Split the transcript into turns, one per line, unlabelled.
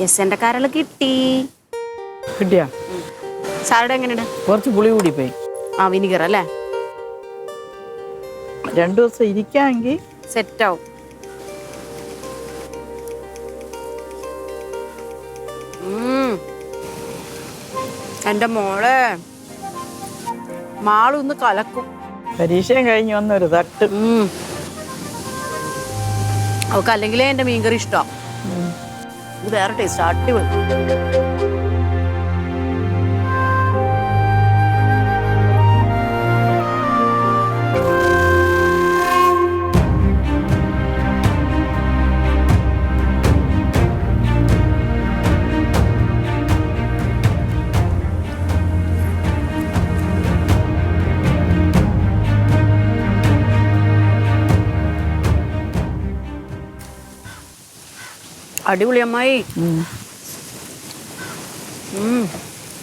Yes എന്റെ കരള് കിട്ടി.
കിട്ടിയാ?
സാലഡ് എങ്ങനെയുണ്ട്?
കുറച്ച് പുളി കൂടി പോയി.
ആ വിനിഗർ അല്ലേ?
2 ദിവസം ഇരിക്കാമെങ്കിൽ
സെറ്റാവും. എന്റെ മോളെ മാളൊന്ന് കലക്കും.
പരീക്ഷയും കഴിഞ്ഞ് വന്നൊരു തട്ട്.
അവൾക്ക് അല്ലെങ്കിലേ എന്റെ മീൻകറി ഇഷ്ടം. ഇത് വേറെ ടേസ്റ്റ്, അടിപൊളി. അടിപൊളി അമ്മായി.